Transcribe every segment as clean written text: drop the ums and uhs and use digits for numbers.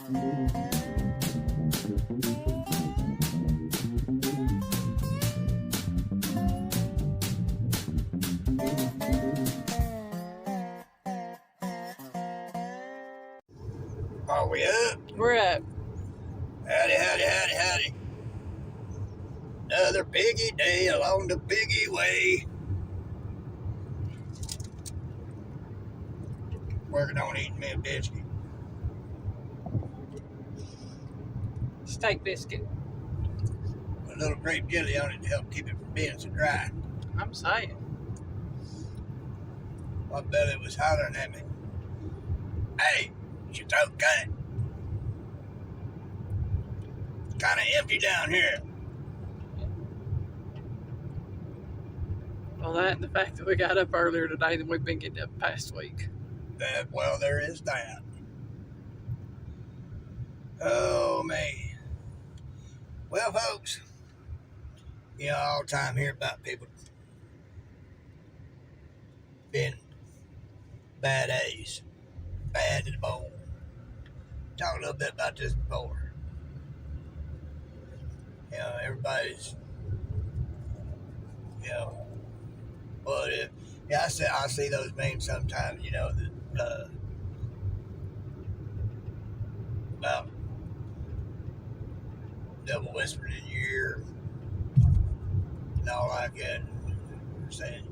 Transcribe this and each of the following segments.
Are we up? We're up. Howdy, howdy, howdy, howdy. Another piggy day along the piggy way. Working on eating me a biscuit. Steak biscuit. A little grape jelly on it to help keep it from being so dry. I'm saying. My belly was hollering at me. Hey, is your throat cut? Kind of empty down here. Well, that and the fact that we got up earlier today than we've been getting up past week. Well, there is that. Oh, man. Well, folks, you know, all the time hear about people being bad A's, bad to the bone. Talk a little bit about this before. You know, everybody's, you know, well, yeah, I see those memes sometimes, you know, that, about devil whispering in your ear and all like that. They're saying,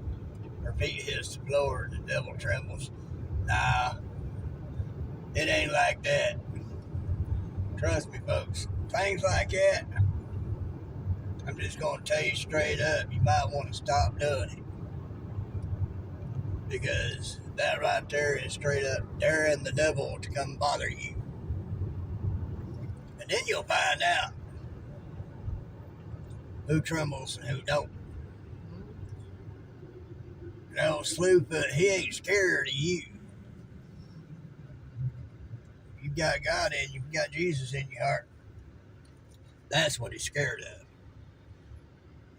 her feet hits the floor and the devil trembles. Nah, it ain't like that. Trust me, folks. Things like that, I'm just going to tell you straight up, you might want to stop doing it. Because that right there is straight up daring the devil to come bother you. And then you'll find out who trembles and who don't. You know, Slewfoot, he ain't scared of you. You've got God in you, you've got Jesus in your heart. That's what he's scared of.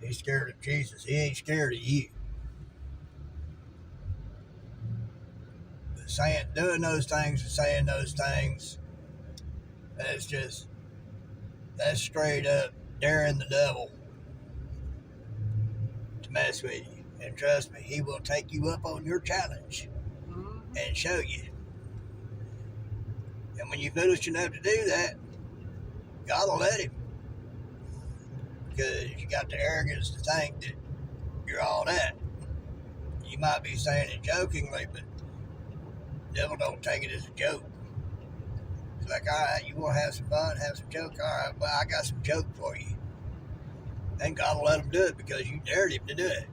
He's scared of Jesus. He ain't scared of you. But doing those things and saying those things, that's straight up daring the devil to mess with you. And trust me, he will take you up on your challenge and show you. And when you're foolish enough to do that, God will let him. Because you got the arrogance to think that you're all that. You might be saying it jokingly, but the devil don't take it as a joke. It's like, all right, you want to have some fun, have some joke? All right, well, I got some joke for you. And God will let him do it because you dared him to do it.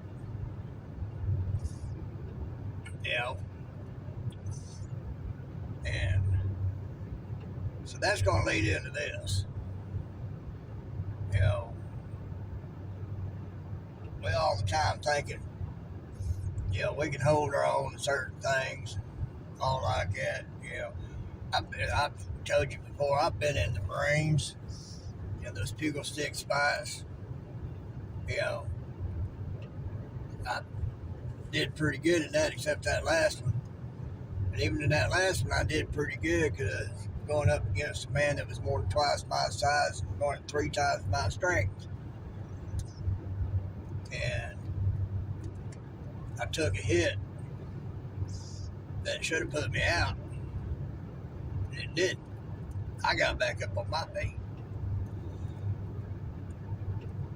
You know? And so that's going to lead into this. You know, we all the time thinking, you know, we can hold our own to certain things, all like that. You know, I've told you before, I've been in the Marines, you know, those bugle stick spies. You know, I did pretty good in that, except that last one. And even in that last one, I did pretty good because I was going up against a man that was more than twice my size and more than 3 times my strength. And I took a hit that should have put me out. And it didn't. I got back up on my feet.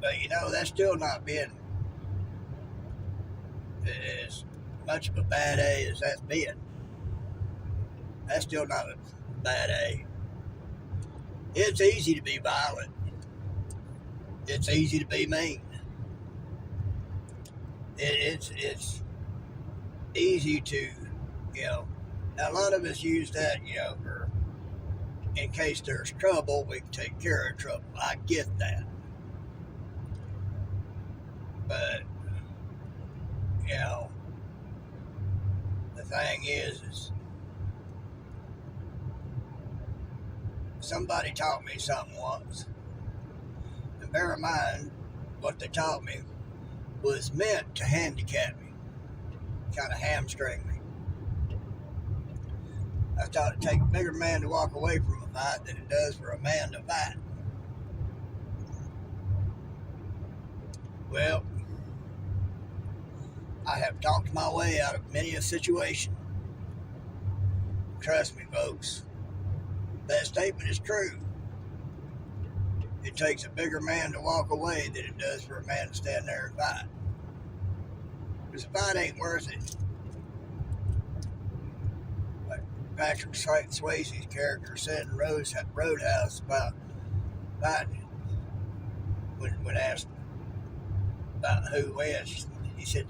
But you know, that's still not being as much of a bad A as that's been. That's still not a bad A. It's easy to be violent. It's easy to be mean. It's easy to, you know, now a lot of us use that, you know, for in case there's trouble, we can take care of trouble. I get that. But, you know, the thing is somebody taught me something once. And bear in mind, what they taught me was meant to handicap me, kind of hamstring me. I thought it'd take a bigger man to walk away from a fight than it does for a man to fight. Well, I have talked my way out of many a situation. Trust me, folks, that statement is true. It takes a bigger man to walk away than it does for a man to stand there and fight. Because the fight ain't worth it. Like Patrick Swayze's character said in Roadhouse about fighting, when asked about who wins, he said,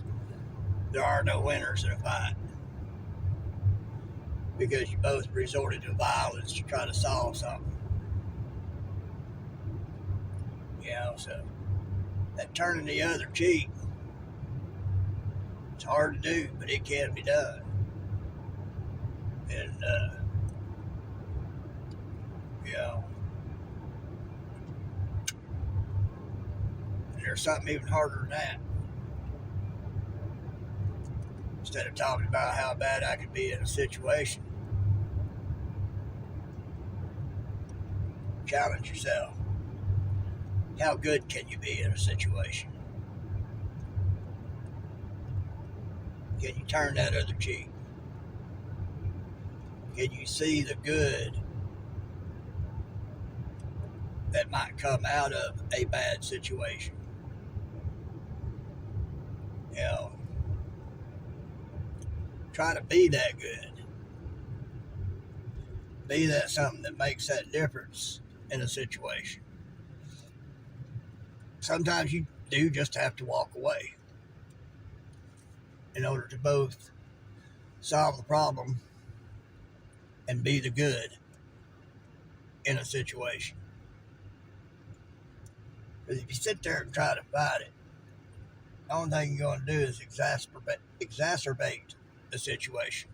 there are no winners in a fight. Because you both resorted to violence to try to solve something. You know, so that turning the other cheek, it's hard to do, but it can be done. And, you know, and there's something even harder than that. Instead of talking about how bad I could be in a situation, challenge yourself. How good can you be in a situation? Can you turn that other cheek? Can you see the good that might come out of a bad situation? You know, try to be that good. Be that something that makes that difference in a situation. Sometimes you do just have to walk away in order to both solve the problem and be the good in a situation. Because if you sit there and try to fight it, the only thing you're going to do is exacerbate the situation,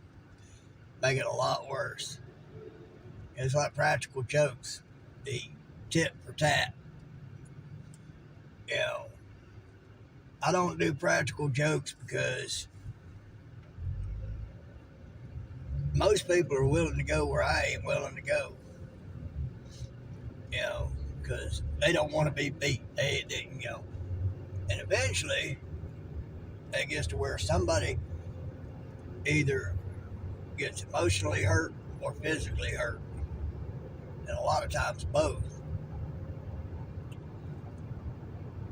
make it a lot worse. It's like practical jokes, the tit for tat. You know, I don't do practical jokes because most people are willing to go where I ain't willing to go. You know, because they don't want to be beat. They, you know, and eventually it gets to where somebody either gets emotionally hurt or physically hurt, and a lot of times both.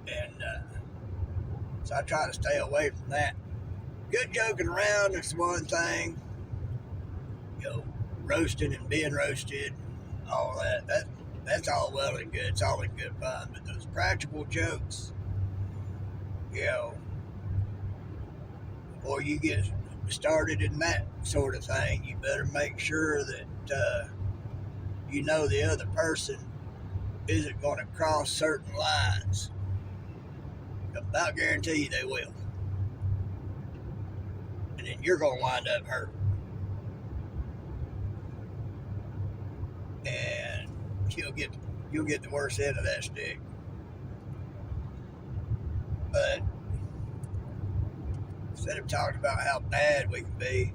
And so I try to stay away from that. Good joking around is one thing. You know, roasting and being roasted, all that. That's all well and good. It's all in good fun. But those practical jokes, you know, before you get started in that sort of thing, you better make sure that you know the other person isn't going to cross certain lines. I'll guarantee you they will. And then you're going to wind up hurt. And you'll get the worst end of that stick. But instead of talking about how bad we can be,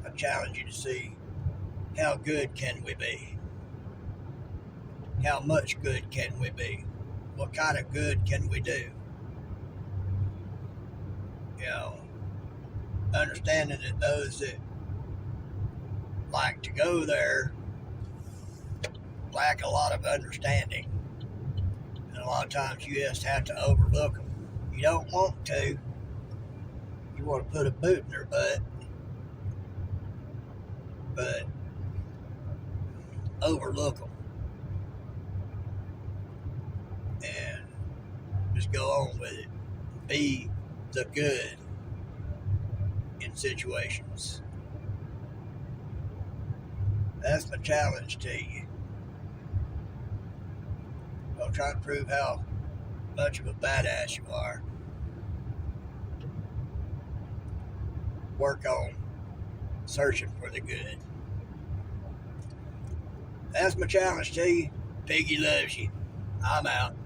I challenge you to see how good can we be? How much good can we be? What kind of good can we do? You know, understanding that those that like to go there lack a lot of understanding. And a lot of times you just have to overlook them. You don't want to. You want to put a boot in their butt. But overlook them. And just go on with it. Be the good in situations. That's my challenge to you. Don't try to prove how much of a badass you are. Work on searching for the good. That's my challenge to you. Piggy loves you. I'm out.